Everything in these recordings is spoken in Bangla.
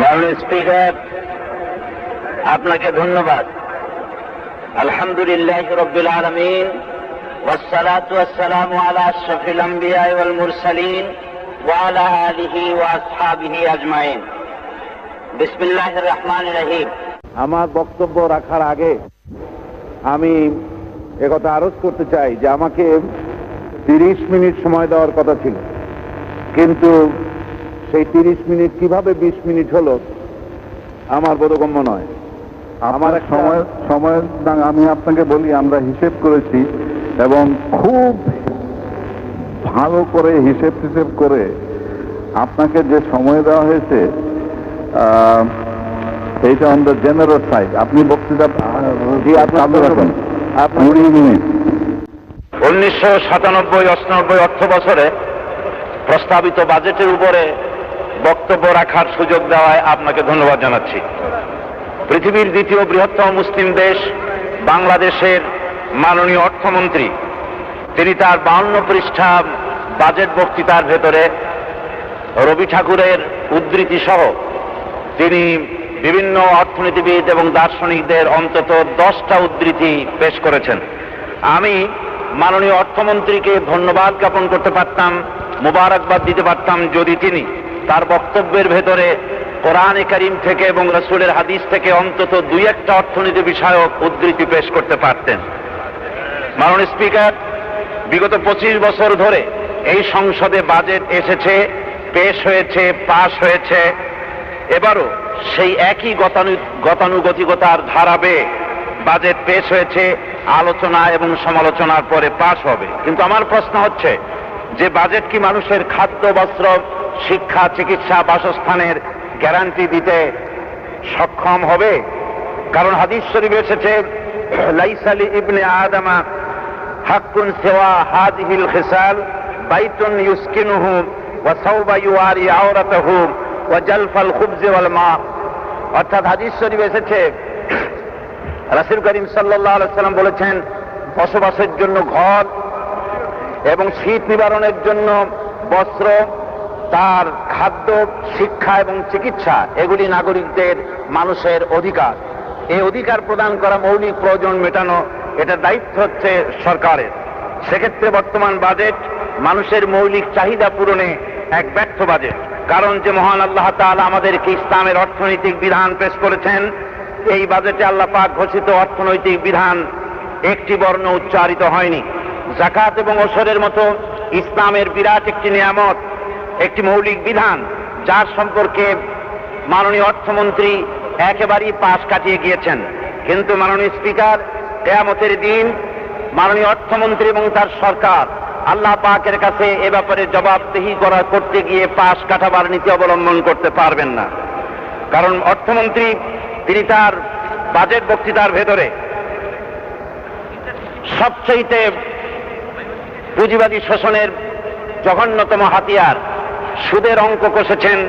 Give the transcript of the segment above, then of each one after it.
মাননীয় স্পিকার, আপনাকে ধন্যবাদ। আলহামদুলিল্লাহি রাব্বিল আলামিন ওয়াসসালাতু ওয়াসসালামু আলা আশরাফিল আমবিয়া ওয়াল মুরসালিন ওয়া আলা আলিহি ওয়া আসহাবিহি আজমাইন। বিসমিল্লাহির রহমানির রহিম। আমার বক্তব্য রাখার আগে আমি একথা আরজ করতে চাই যে আমাকে 30 মিনিট সময় দেওয়ার কথা ছিল, কিন্তু সেই 30 মিনিট কিভাবে 20 মিনিট হলো আমার বোধগম্য নয়। আমার সময় আমি আপনাকে বলি, আমরা হিসেব করেছি এবং খুব ভালো করে হিসেব করে আপনাকে যে সময় দেওয়া হয়েছে এইটা অন দ্য জেনারেল সাইড। আপনি বক্তৃতা 20 মিনিট। 1997-98 অর্থ বছরে প্রস্তাবিত বাজেটের উপরে বক্তব্য রাখার সুযোগ দেওয়ায় আপনাকে ধন্যবাদ জানাচ্ছি। পৃথিবীর দ্বিতীয় বৃহত্তম মুসলিম দেশ বাংলাদেশের মাননীয় অর্থমন্ত্রী তিনি তার 52 পৃষ্ঠা বাজেট বক্তৃতার ভেতরে রবি ঠাকুরের উদ্ধৃতি সহ তিনি বিভিন্ন অর্থনীতিবিদ এবং দার্শনিকদের অন্তত 10টা উদ্ধৃতি পেশ করেছেন। আমি মাননীয় অর্থমন্ত্রীকে ধন্যবাদ জ্ঞাপন করতে পারতাম, মোবারকবাদ দিতে পারতাম যদি তিনি তার বক্তব্যের ভেতরে কোরআনে কারীম থেকে এবং রাসূলের হাদিস থেকে অন্তত 2-1টা অর্থনীতি বিষয়ক উদ্ধৃতি পেশ করতে পারতেন। মাননীয় স্পিকার, বিগত 25 বছর ধরে এই সংসদে বাজেট এসেছে, পেশ হয়েছে, পাশ হয়েছে। এবারও সেই একই গতানুগতিকতার ধারা বেয়ে বাজেট পেশ হয়েছে, আলোচনা এবং সমালোচনার পরে পাশ হবে। কিন্তু আমার প্রশ্ন হচ্ছে যে বাজেট কি মানুষের খাদ্য, বস্ত্র, শিক্ষা, চিকিৎসা, বাসস্থানের গ্যারান্টি দিতে সক্ষম হবে? কারণ হাদিস শরীফে এসেছে, লাইসা লি ইবনে আদমা হাক্কুন সিওয়া হাযিহিল খিসাল বাইতুন ইউসকিনুহু ওয়া সাওবা ইউআরি আওরাতাহু ওয়া জালফাল খুবজি ওয়াল মা। অর্থাৎ হাদিস শরীফে এসেছে, রাসূল করিম সাল্লাল্লাহু আলাইহি সাল্লাম বলেছেন, বসবাসের জন্য ঘর এবং শীত নিবারণের জন্য বস্ত্র, তার খাদ্য, শিক্ষা এবং চিকিৎসা এগুলি নাগরিকদের মানুষের অধিকার। এই অধিকার প্রদান করা, মৌলিক প্রয়োজন মেটানো, এটা দায়িত্ব হচ্ছে সরকারের। সেক্ষেত্রে বর্তমান বাজেট মানুষের মৌলিক চাহিদা পূরণে এক ব্যর্থ বাজেট। কারণ যে মহান আল্লাহ তাআলা আমাদেরকে ইসলামের অর্থনৈতিক বিধান পেশ করেছেন, এই বাজেটে আল্লাহ পাক ঘোষিত অর্থনৈতিক বিধান একটি বর্ণ উচ্চারিত হয়নি। যাকাত এবং ওসরের মতো ইসলামের বিরাট একটি নিয়ামত, একটি মৌলিক বিধান, যার সম্পর্কে মাননীয় অর্থমন্ত্রী একেবারেই পাশ কাটিয়ে গিয়েছেন। কিন্তু মাননীয় স্পিকার, কিয়ামতের দিন মাননীয় অর্থমন্ত্রী এবং তার সরকার আল্লাহ পাকের কাছে এ ব্যাপারে জবাবদিহি করতে গিয়ে পাশ কাটাবার নীতি অবলম্বন করতে পারবেন না। কারণ অর্থমন্ত্রী তিনি তার বাজেট বক্তৃতার ভেতরে সবচেয়ে পুঁজিবাদী শোষণের জঘন্যতম হাতিয়ার সুদের অঙ্ক কষেছেন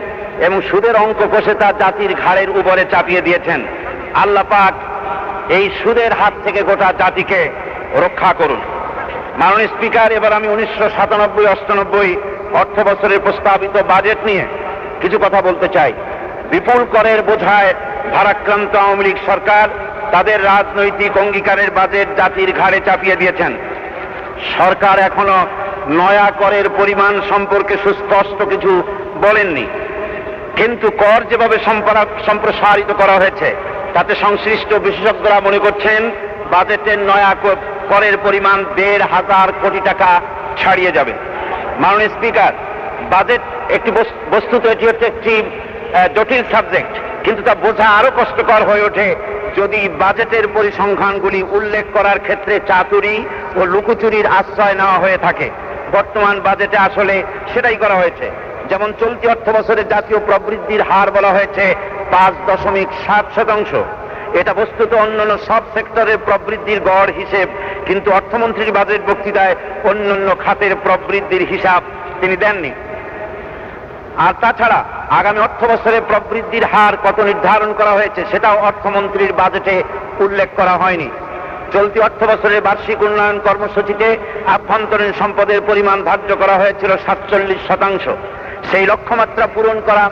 এবং সুদের অঙ্ক কষে তার জাতির ঘাড়ের উপরে চাপিয়ে দিয়েছেন। আল্লাহ পাক এই সুদের হাত থেকে গোটা জাতিকে রক্ষা করুন। মাননীয় স্পিকার, এবার আমি 1997-98 অর্থ বছরের প্রস্তাবিত বাজেট নিয়ে কিছু কথা বলতে চাই। বিপুল করের বোঝায় ভারাক্রান্ত আওয়ামী লীগ সরকার তাদের রাজনৈতিক অঙ্গীকারের বাজেট জাতির ঘাড়ে চাপিয়ে দিয়েছেন। সরকার এখনো নয়া করের পরিমাণ সম্পর্কে সুস্পষ্ট কিছু বলেননি, কিন্তু কর যেভাবে সম্প্রসারিত করা হয়েছে তাতে সংশ্লিষ্ট বিশেষজ্ঞরা মনে করছেন বাজেটের নয়া করের পরিমাণ 1,500 কোটি টাকা ছাড়িয়ে যাবে। মাননীয় স্পিকার, বাজেট একটি বস্তুত এটি হচ্ছে একটি জটিল সাবজেক্ট, কিন্তু তা বোঝা আরো কষ্টকর হয়ে ওঠে যদি বাজেটের পরিসংখ্যানগুলি উল্লেখ করার ক্ষেত্রে চাতুরি ও লুকোচুরির আশ্রয় নেওয়া হয়ে থাকে। বর্তমান বাজেটে আসলে সেটাই করা হয়েছে। যেমন চলতি অর্থ বছরে জাতীয় প্রবৃদ্ধির হার বলা হয়েছে 5.7%। এটা বস্তুত অন্যান্য সব সেক্টরের প্রবৃদ্ধির গড় হিসেব, কিন্তু অর্থমন্ত্রীর বাজেট বক্তৃতায় অন্যান্য খাতের প্রবৃদ্ধির হিসাব তিনি দেননি। আর তাছাড়া আগামী অর্থ বছরে প্রবৃদ্ধির হার কত নির্ধারণ করা হয়েছে সেটাও অর্থমন্ত্রীর বাজেটে উল্লেখ করা হয়নি। চলতি অর্থ বছরের বার্ষিক উন্নয়ন কর্মসূচিতে আভ্যন্তরীণ সম্পদের পরিমাণ ধার্য করা হয়েছিল 47%। সেই লক্ষ্যমাত্রা পূরণ করা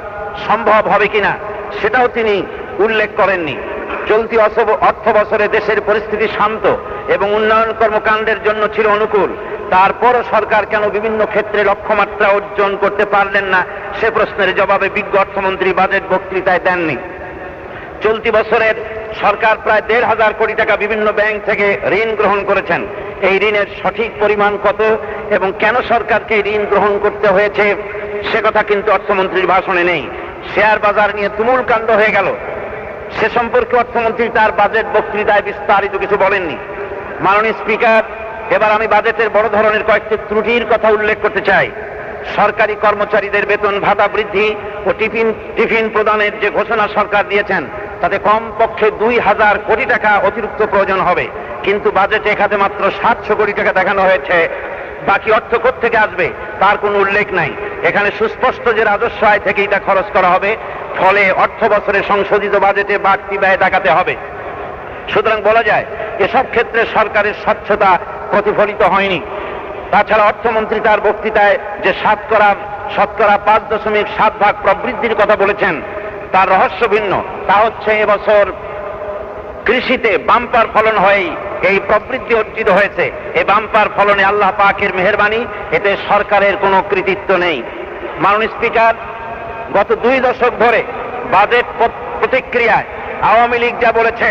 সম্ভব হবে কিনা সেটাও তিনি উল্লেখ করেননি। চলতি অর্থ বছরে দেশের পরিস্থিতি শান্ত এবং উন্নয়ন কর্মকাণ্ডের জন্য ছিল অনুকূল। তারপরও সরকার কেন বিভিন্ন ক্ষেত্রে লক্ষ্যমাত্রা অর্জন করতে পারলেন না, সে প্রশ্নের জবাবে বিজ্ঞ অর্থমন্ত্রী বাজেট বক্তৃতায় দেননি। চলতি বছরের সরকার প্রায় ১,৫০০ কোটি টাকা বিভিন্ন ব্যাংক থেকে ঋণ গ্রহণ করেছেন। এই ঋণের সঠিক পরিমাণ কত এবং কেন সরকারকে ঋণ গ্রহণ করতে হয়েছে সে কথা কিন্তু অর্থমন্ত্রীর ভাষণে নেই। শেয়ার বাজার নিয়ে তুমুল কাণ্ড হয়ে গেল, সে সম্পর্কে অর্থমন্ত্রী তার বাজেট বক্তৃতায় বিস্তারিত কিছু বলেননি। মাননীয় স্পিকার, এবার আমি বাজেটের বড় ধরনের কয়েকটি ত্রুটির কথা উল্লেখ করতে চাই। সরকারি কর্মচারীদের বেতন ভাতা বৃদ্ধি ও টিফিন প্রদানের যে ঘোষণা সরকার দিয়েছেন তাতে কমপক্ষে ২,০০০ কোটি টাকা অতিরিক্ত প্রয়োজন হবে, কিন্তু বাজেটে এখানে মাত্র ৭০০ কোটি টাকা দেখানো হয়েছে। বাকি অর্থ কোত্থেকে আসবে তার কোনো উল্লেখ নাই। এখানে সুস্পষ্ট যে রাজস্ব আয় থেকেই তা খরচ করা হবে, ফলে অর্থ বছরে সংশোধিত বাজেটে বাড়তি ব্যয় দেখাতে হবে। সুতরাং বলা যায় এসব ক্ষেত্রে সরকারের স্বচ্ছতা প্রতিফলিত হয়নি। তাছাড়া অর্থমন্ত্রী তার বক্তৃতায় যে শতকরা ৫.৭% প্রবৃদ্ধির কথা বলেছেন তার রহস্য ভিন্ন। তা হচ্ছে এবছর কৃষিতে বাম্পার ফলন হয়েই এই প্রবৃদ্ধি অর্জিত হয়েছে। এই বাম্পার ফলনে আল্লাহ পাকের মেহেরবানি, এতে সরকারের কোনো কৃতিত্ব নেই। মাননীয় স্পিকার, গত ২ দশক ধরে বাজেট প্রতিক্রিয়ায় আওয়ামী লীগ যা বলেছে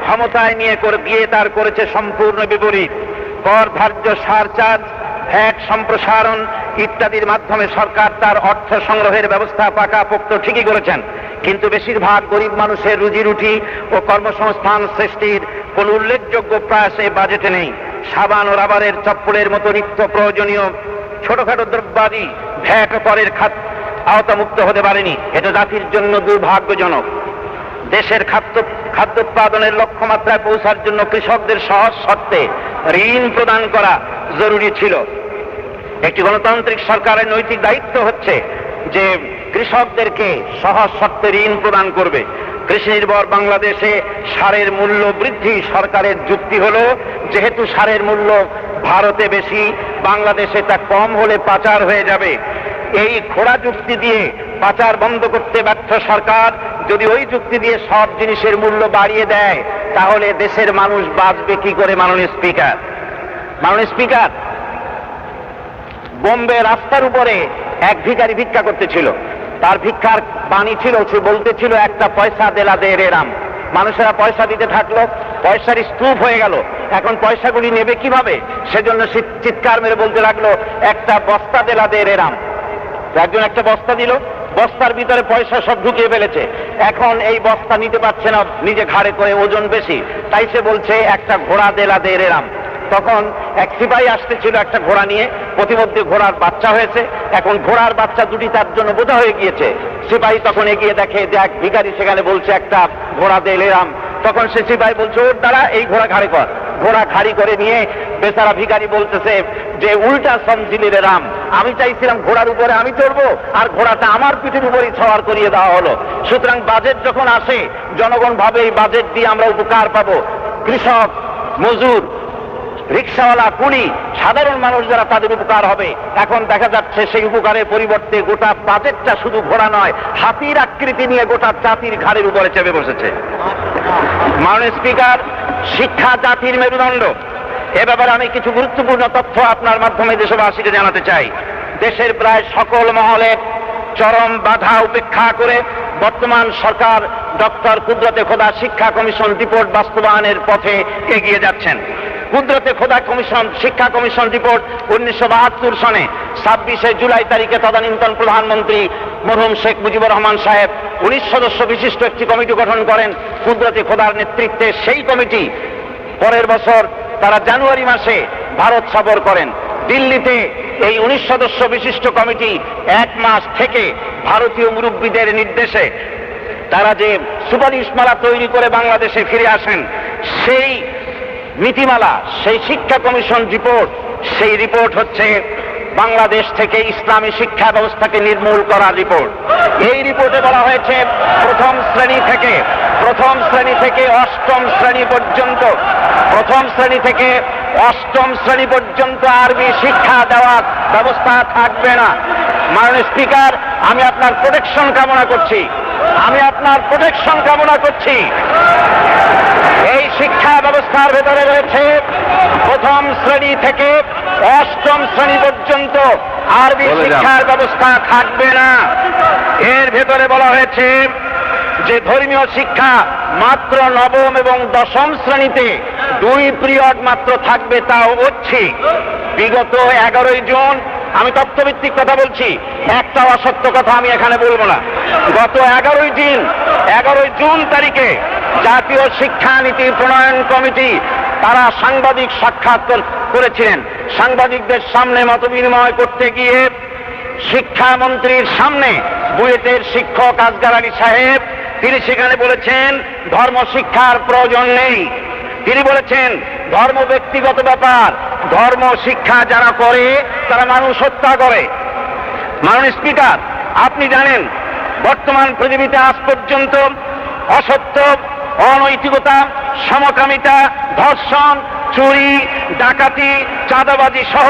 ক্ষমতায় নিয়ে গিয়ে তার করেছে সম্পূর্ণ বিপরীত। কর ধার্য, সারচার্জ, ভ্যাট সম্প্রসারণ ইত্যাদির মাধ্যমে সরকার তার অর্থ সংগ্রহের ব্যবস্থা পাকাপোক্ত ঠিকই করেছেন, কিন্তু বেশিরভাগ গরিব মানুষের রুজি রুটি ও কর্মসংস্থান সৃষ্টির কোন উল্লেখযোগ্য প্রয়াস এই বাজেটে নেই। সাবান ও রাবারের চপ্পলের মতো নিত্য প্রয়োজনীয় ছোটখাটো দ্রব্যাদি ভ্যাট করের আওতামুক্ত হতে পারেনি। এটা জাতির জন্য দুর্ভাগ্যজনক। দেশের খাদ্য উৎপাদনের লক্ষ্যমাত্রায় পৌঁছার জন্য কৃষকদের সহজ শর্তে ঋণ প্রদান করা জরুরি ছিল। একটি গণতান্ত্রিক সরকারের নৈতিক দায়িত্ব হচ্ছে যে কৃষকদেরকে সহজ শর্তে ঋণ প্রদান করবে। কৃষি নির্ভর বাংলাদেশে সারের মূল্য বৃদ্ধি সরকারের যুক্তি হলো, যেহেতু সারের মূল্য ভারতে বেশি, বাংলাদেশে তা কম হলে পাচার হয়ে যাবে। এই খোড়া যুক্তি দিয়ে পাচার বন্ধ করতে ব্যর্থ সরকার যদি ওই যুক্তি দিয়ে সব জিনিসের মূল্য বাড়িয়ে দেয়, তাহলে দেশের মানুষ বাঁচবে কি করে? মাননীয় স্পিকার, বোম্বে রাস্তার উপরে এক ভিখারি ভিক্ষা করতেছিল। তার ভিক্ষার বাণী ছিল, সে বলতেছিল, একটা পয়সা দেলা দে রে রাম। মানুষেরা পয়সা দিতে থাকলো, পয়সার স্তূপ হয়ে গেল। এখন পয়সাগুলি নেবে কিভাবে? সেজন্য চিৎকার মেরে বলতে লাগলো, একটা বস্তা দেলা দে রে রাম। একজন একটা বস্তা দিল, বস্তার ভিতরে পয়সা সব ঢুকিয়ে ফেলেছে। এখন এই বস্তা নিতে পারছে না, নিজে ঘাড়ে করে, ওজন বেশি, তাই সে বলছে একটা ঘোড়া দেলা দে রে রাম। তখন এক সিপাহী আসতেছিল একটা ঘোড়া নিয়ে, প্রতিমধ্যে ঘোড়ার বাচ্চা হয়েছে। এখন ঘোড়ার বাচ্চা দুটি তার জন্য বোঝা হয়ে গিয়েছে। সিপাহী তখন এগিয়ে দেখে যে এক ভিখারি সেখানে বলছে একটা ঘোড়া দে রে রাম। তখন সে সিপাহী বলছে, ওর দ্বারা এই ঘোড়া ঘাড়ে কর। ঘোড়া ঘাড়ি করে নিয়ে বেচারা ভিখারি বলতেছে যে উল্টা সমঝিলি রে রাম, আমি চাইছিলাম ঘোড়ার উপরে আমি চড়বো, আর ঘোড়াটা আমার পিঠের উপরই সওয়ার করিয়ে দেওয়া হলো। সুতরাং বাজেট যখন আসে, জনগণ ভাবে এই বাজেট দিয়ে আমরা উপকার পাবো। কৃষক, মজুর, রিক্সাওয়ালা, কুলি, সাধারণ মানুষ যারা, তাদের উপকার হবে। এখন দেখা যাচ্ছে সেই উপকারের পরিবর্তে গোটা বাজেটটা শুধু ঘোড়া নয়, হাতির আকৃতি নিয়ে গোটা জাতির ঘাড়ের উপরে চেপে বসেছে। মাননীয় স্পিকার, শিক্ষা জাতির মেরুদণ্ড। এ ব্যাপারে আমি কিছু গুরুত্বপূর্ণ তথ্য আপনার মাধ্যমে দেশবাসীকে জানাতে চাই। দেশের প্রায় সকল মহলের চরম বাধা উপেক্ষা করে বর্তমান সরকার ডক্টর কুদরতে খোদা শিক্ষা কমিশন রিপোর্ট বাস্তবায়নের পথে এগিয়ে যাচ্ছেন। কুদরতে খোদা শিক্ষা কমিশন রিপোর্ট 1972 সনে 26শে জুলাই তারিখে তদানীন্তন প্রধানমন্ত্রী মরহুম শেখ মুজিবুর রহমান সাহেব 19 সদস্য বিশিষ্ট একটি কমিটি গঠন করেন কুদরতে খোদার নেতৃত্বে। সেই কমিটি পরের বছর তারা জানুয়ারি মাসে ভারত সফর করেন। দিল্লিতে এই 19 সদস্য বিশিষ্ট কমিটি 1 মাস থেকে ভারতীয় মুরব্বীদের নির্দেশে তারা যে সুপারিশমালা তৈরি করে বাংলাদেশে ফিরে আসেন, সেই নীতিমালা, সেই শিক্ষা কমিশন রিপোর্ট, সেই রিপোর্ট হচ্ছে বাংলাদেশ থেকে ইসলামী শিক্ষা ব্যবস্থাকে নির্মূল করার রিপোর্ট। এই রিপোর্টে বলা হয়েছে প্রথম শ্রেণী থেকে অষ্টম শ্রেণী পর্যন্ত আরবি শিক্ষা দেওয়ার ব্যবস্থা থাকবে না। মাননীয় স্পিকার, আমি আপনার প্রোটেকশন কামনা করছি। আপনার প্রোটেকশন কামনা করছি। এই শিক্ষা ব্যবস্থার ভেতরে রয়েছে প্রথম শ্রেণী থেকে অষ্টম শ্রেণী পর্যন্ত আরবি শিক্ষার ব্যবস্থা থাকবে না। এর ভেতরে বলা হয়েছে যে ধর্মীয় শিক্ষা মাত্র নবম এবং দশম শ্রেণীতে 2 পিরিয়ড মাত্র থাকবে, তাও ঐচ্ছিক। বিগত 11ই জুন, আমি তথ্যভিত্তিক কথা বলছি, একটা অসত্য কথা আমি এখানে বলবো না। গত 11ই জুন তারিখে জাতীয় শিক্ষানীতি প্রণয়ন কমিটি তারা সাংবাদিক সাক্ষাৎ করেছিলেন। সাংবাদিকদের সামনে মত বিনিময় করতে গিয়ে শিক্ষামন্ত্রীর সামনে বুয়েটের শিক্ষক আসগার আলী সাহেব তিনি সেখানে বলেছেন ধর্ম শিক্ষার প্রয়োজন নেই। তিনি বলেছেন ধর্ম ব্যক্তিগত ব্যাপার, ধর্ম শিক্ষা যারা করে তারা মানুষ হত্যা করে। মাননীয় স্পিকার, আপনি জানেন বর্তমান পৃথিবীতে আজ পর্যন্ত অসত্য, অনৈতিকতা, সমকামিতা, ধর্ষণ, চুরি, ডাকাতি, চাঁদাবাজি সহ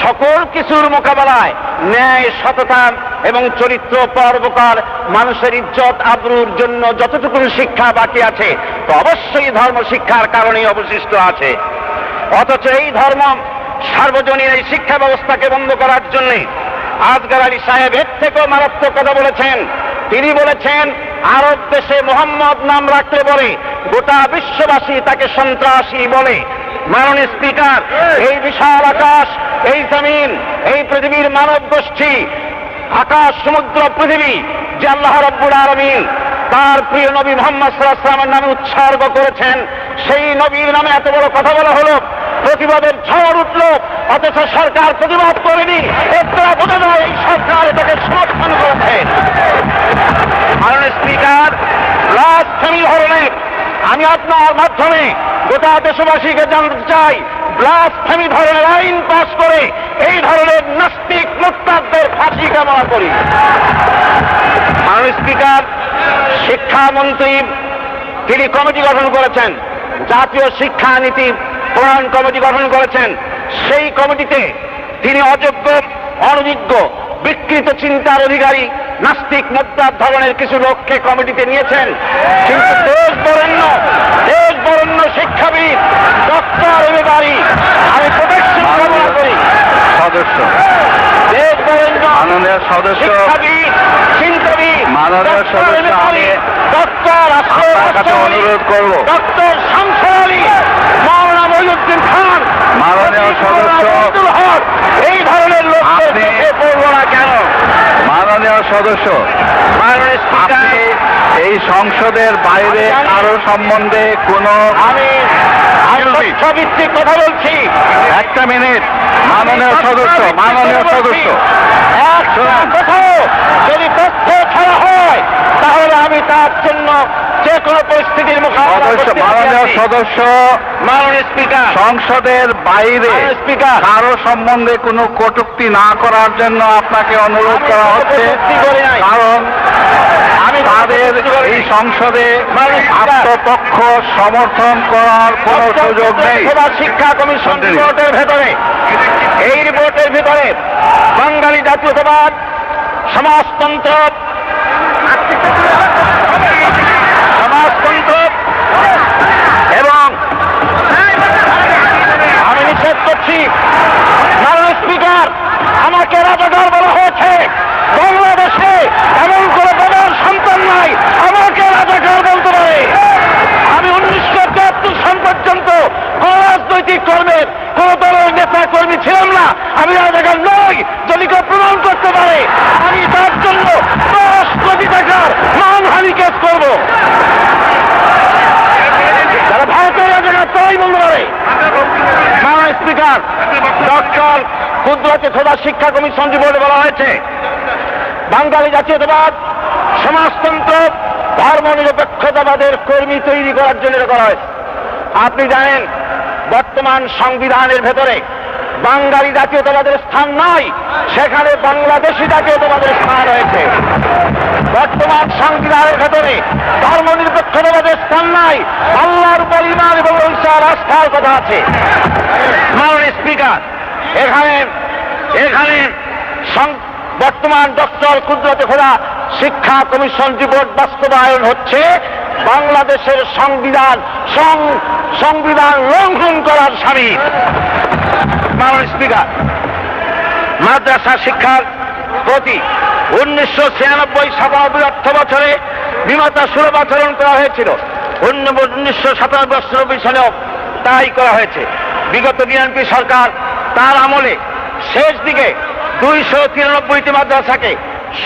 সকল কিছুর মোকাবেলায় ন্যায়, সততা এবং চরিত্র পরোপকার, মানুষের ইজ্জত আবরুর জন্য যতটুকু শিক্ষা বাকি আছে তো অবশ্যই ধর্ম শিক্ষার কারণেই অবশিষ্ট আছে। অথচ এই ধর্ম সার্বজনীন এই শিক্ষা ব্যবস্থাকে বন্ধ করার জন্য আসগার আলী সাহেব এর থেকেও মারাত্মক কথা বলেছেন। তিনি বলেছেন আরব দেশে মোহাম্মদ নাম রাখতে বলে গোটা বিশ্ববাসী তাকে সন্ত্রাসী বলে। মাননীয় স্পিকার, এই বিশাল আকাশ, এই জমিন, এই পৃথিবীর মানব গোষ্ঠী, আকাশ, সমুদ্র, পৃথিবী যে আল্লাহ রাব্বুল আলামিন তার প্রিয় নবী মুহাম্মদ সাল্লাল্লাহু আলাইহি ওয়াসাল্লামের নামে উৎসর্গ করেছেন, সেই নবীর নামে এত বড় কথা বলা হলো, প্রতিবাদের ঝড় উঠল, অথচ সরকার প্রতিবাদ করেনি। এর দ্বারা বোঝা যায় এই সরকার এটাকে সমর্থন করেছে। মাননীয় স্পিকার, ব্লাসফেমি ধরনের আমি আপনার মাধ্যমে গোটা দেশবাসীকে জানতে চাই, ব্লাসফেমি ধরনের আইন পাস করে এই ধরনের নাস্তিক মুরতাদদের ফাঁসি কামনা করি। মাননীয় স্পিকার, শিক্ষামন্ত্রী তিনি কমিটি গঠন করেছেন, জাতীয় শিক্ষানীতি প্রণয়ন কমিটি গঠন করেছেন। সেই কমিটিতে তিনি অযোগ্য, অনভিজ্ঞ, বিকৃত চিন্তার অধিকারী, নাস্তিক মুরতাদ ধরনের কিছু লোককে কমিটিতে নিয়েছেন। কিন্তু দেশ বরেণ্য শিক্ষাবিদ ডক্টর এবারি আমি প্রোটেকশন কামনা করি সদস্য, দেশ বরেণ্য মাননীয় সদস্য, শিক্ষাবিদ, চিন্তাবিদ, মাননীয় সদস্য, আমি ডক্টর আপনার কাছে অনুরোধ করব, ডক্টর শামসুল আলী, মাওলানা মঈনুদ্দিন খান, মাননীয় সদস্য, এই ধরনের লোককে পড়বো না কেন? মাননীয় সদস্য, মাননীয় স্পিকার, আপনি এই সংসদের বাইরে কারো সম্বন্ধে কোনো আমি তথ্যভিত্তিক কথা বলছি। একটা মিনিট, মাননীয় সদস্য, কোথাও যদি তথ্য ছাড়া হয় তাহলে আমি তার জন্য যে কোনো পরিস্থিতির মোকাবিলা করতে মাননীয় রাজি। সদস্য, মাননীয় স্পিকার, সংসদের বাইরে মাননীয় স্পিকার, কারো সম্বন্ধে কোনো কটূক্তি না করার জন্য আপনাকে অনুরোধ করা হচ্ছে, কটূক্তি করি নাই। কারণ আমি তাদের এই সংসদে আত্মপক্ষ সমর্থন করার কোনো সুযোগ নেই। শিক্ষা কমিশন রিপোর্টের ভেতরে, এই রিপোর্টের ভিতরে বাঙালি জাতীয়তাবাদ, সমাজতন্ত্র এবং আমি নিষেধ করছি। মাননীয় স্পিকার, আমাকে রাজাকার বলা হয়েছে। বাংলাদেশে এমন কোন প্রধান সন্তান নাই আমাকে রাজাকার বলতে পারে। আমি 1973 সাল পর্যন্ত কোন রাজনৈতিক কর্মের কোন দলের নেতা কর্মী ছিলাম না। আমি রাজাকার নই, যদি কেউ প্রমাণ করতে পারে আমি তার জন্য 10 কোটি টাকার মানহানি কেস করব। যারা ভারতের রাজাকার তাই বলতে পারে। মাননীয় স্পিকার, ডক্টর কুদরতে খোদা শিক্ষা কমিশন রিপোর্টে বলা হয়েছে বাঙালি জাতীয়তাবাদ, সমাজতন্ত্র, ধর্ম নিরপেক্ষতাবাদের কর্মী তৈরি করার জন্য করা হয়েছে। আপনি জানেন বর্তমান সংবিধানের ভেতরে বাঙালি জাতীয়তাবাদের স্থান নাই, সেখানে বাংলাদেশি জাতীয়তাবাদের স্থান হয়েছে। বর্তমান সংবিধানের ভেতরে ধর্ম নিরপেক্ষতাবাদের স্থান নাই, আল্লাহর উপর ঈমান এবং ঈশার আস্থার কথা আছে। মাননীয় স্পিকার, এখানে বর্তমান ডক্টর কুদরতে খোদা শিক্ষা কমিশন রিপোর্ট বাস্তবায়ন হচ্ছে বাংলাদেশের সংবিধান লঙ্ঘন করার সামিল। মাননীয় স্পিকার, মাদ্রাসা শিক্ষার প্রতি 1996-97 অর্থ বছরে বিমাতা সুলভ আচরণ করা হয়েছিল। 1997-98 সালেও তাই করা হয়েছে। বিগত বিএনপি সরকার তার আমলে শেষ দিকে 293টি মাদ্রাসাকে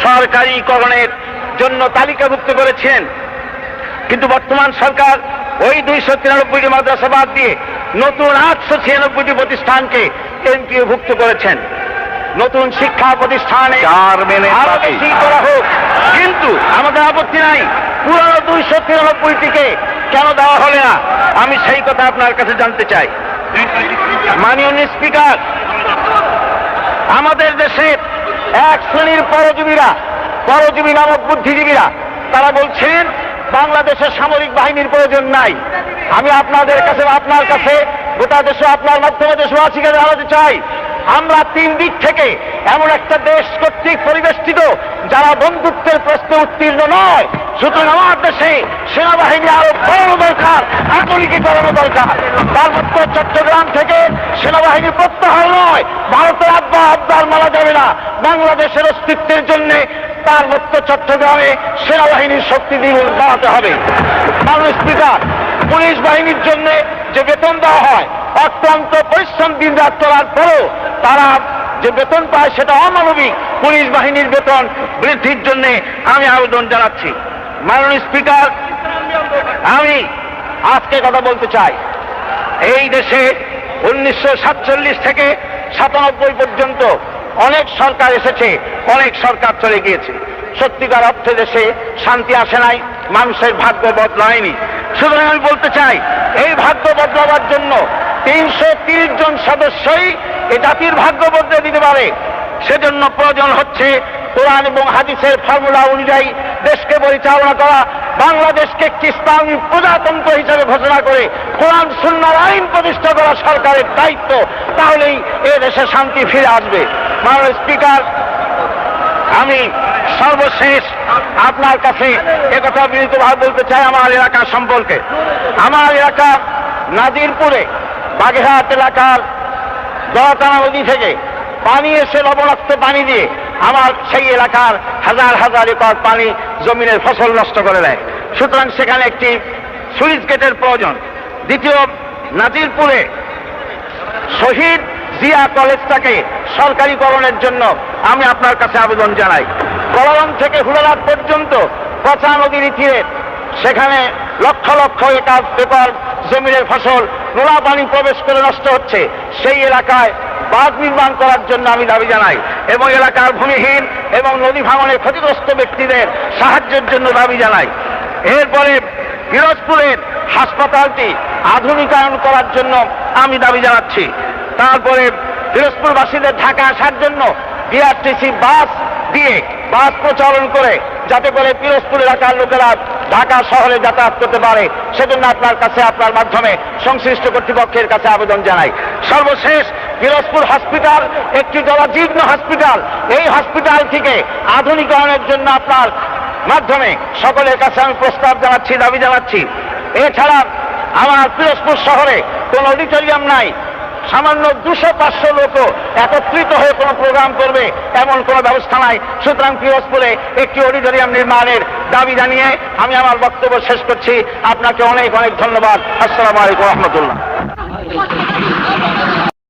সরকারিকরণের জন্য তালিকাভুক্ত করেছেন, কিন্তু বর্তমান সরকার ওই 293টি মাদ্রাসা বাদ দিয়ে নতুন 896টি প্রতিষ্ঠানকে এমপিওভুক্ত করেছেন। নতুন শিক্ষা প্রতিষ্ঠানে আরো বেশি করা হোক, কিন্তু আমাদের আপত্তি নাই। পুরনো 293টিকে কেন দেওয়া হলে না, আমি সেই কথা আপনার কাছে জানতে চাই। মাননীয় স্পিকার, আমাদের দেশের এক শ্রেণীর পরজীবী নামক বুদ্ধিজীবীরা তারা বলছেন বাংলাদেশের সামরিক বাহিনীর প্রয়োজন নাই। আমি আপনার কাছে গোটা দেশে আপনার মাধ্যমে দেশবাসীকে জানাতে চাই, আমরা 3 দিক থেকে এমন একটা দেশ কর্তৃক পরিবেষ্টিত যারা বন্ধুত্বের প্রশ্নে উত্তীর্ণ নয়। সুতরাং আমার দেশে সেনাবাহিনী আরো বড় দরকার, আধুনিকীকরণ দরকার। পার্বত্য চট্টগ্রাম থেকে সেনাবাহিনী প্রত্যাহার নয়, ভারতের আবদার মানা যাবে না। বাংলাদেশের অস্তিত্বের জন্য পার্বত্য চট্টগ্রামে সেনাবাহিনীর শক্তি বাড়াতে হবে। মাননীয় স্পিকার, পুলিশ বাহিনীর জন্য যে বেতন দেওয়া হয়, অত্যন্ত পরিশ্রম দিন রাত করার পরেও তারা যে বেতন পায় সেটা অমানবিক। পুলিশ বাহিনীর বেতন বৃদ্ধির জন্য আমি আবেদন জানাচ্ছি। মাননীয় স্পিকার, আমি আজকে কথা বলতে চাই, এই দেশে 1947 থেকে 97 পর্যন্ত অনেক সরকার এসেছে, অনেক সরকার চলে গিয়েছে। সত্যিকার অর্থে দেশে শান্তি আসে নাই, মানুষের ভাগ্য বদলায়নি। সুতরাং আমি বলতে চাই, এই ভাগ্য বদলাবার জন্য 330 জন সদস্যই এই জাতির ভাগ্য বদলে দিতে পারে। সেজন্য প্রয়োজন হচ্ছে কোরআন এবং হাদিসের ফর্মুলা অনুযায়ী দেশকে পরিচালনা করা, বাংলাদেশকে একটি ইসলামী প্রজাতন্ত্র হিসেবে ঘোষণা করে কোরআন সুন্নাহর আইন প্রতিষ্ঠা করা সরকারের দায়িত্ব। তাহলেই এ দেশে শান্তি ফিরে আসবে। মাননীয় স্পিকার, আমি সর্বশেষ আপনার কাছে একথা বিনীতভাবে বলতে চাই আমার এলাকা সম্পর্কে। আমার এলাকা নাজিরপুরে বাগেরহাট এলাকার দয়াতানা নদী থেকে পানি এসে লবণাক্ত পানি দিয়ে আমার সেই এলাকার হাজার হাজার একর পানি জমিনের ফসল নষ্ট করে দেয়। সুতরাং সেখানে একটি সুইচ গেটের প্রয়োজন। দ্বিতীয়, নাজিরপুরে শহীদ জিয়া কলেজটাকে সরকারিকরণের জন্য আমি আপনার কাছে আবেদন জানাই। কলরম থেকে হুলারাত পর্যন্ত পচা নদীর তীরে সেখানে লক্ষ লক্ষ একর জমিনের ফসল নোনা পানি প্রবেশ করে নষ্ট হচ্ছে। সেই এলাকায় বাঁধ নির্মাণ করার জন্য আমি দাবি জানাই এবং এলাকার ভূমিহীন এবং নদী ভাঙনে ক্ষতিগ্রস্ত ব্যক্তিদের সাহায্যের জন্য দাবি জানাই। এরপরে পিরোজপুরের হাসপাতালটি আধুনিকায়ন করার জন্য আমি দাবি জানাচ্ছি। তারপরে পিরোজপুরবাসীদের ঢাকা আসার জন্য বিআরটিসি বাস প্রচলন করে যাতে করে পিরোজপুর এলাকার লোকেরা ঢাকা শহরে যাতায়াত করতে পারে, সেজন্য আপনার কাছে আপনার মাধ্যমে সংশ্লিষ্ট কর্তৃপক্ষের কাছে আবেদন জানাই। সর্বশেষ, পিরোজপুর হসপিটাল একটি জরাজীর্ণ হসপিটাল, এই হসপিটালটিকে আধুনিকায়নের জন্য আপনার মাধ্যমে সকলের কাছে আমি প্রস্তাব জানাচ্ছি, দাবি জানাচ্ছি। এছাড়া আমার পিরোজপুর শহরে কোনো অডিটোরিয়াম নাই, সামান্য 200-500 লোকও একত্রিত হয়ে কোনো প্রোগ্রাম করবে এমন কোনো ব্যবস্থা নাই। সুতরাং পিরোজপুরে একটি অডিটোরিয়াম নির্মাণের দাবি জানিয়ে আমি আমার বক্তব্য শেষ করছি। আপনাকে অনেক অনেক ধন্যবাদ। আসসালামু আলাইকুম রহমতুল্লাহ।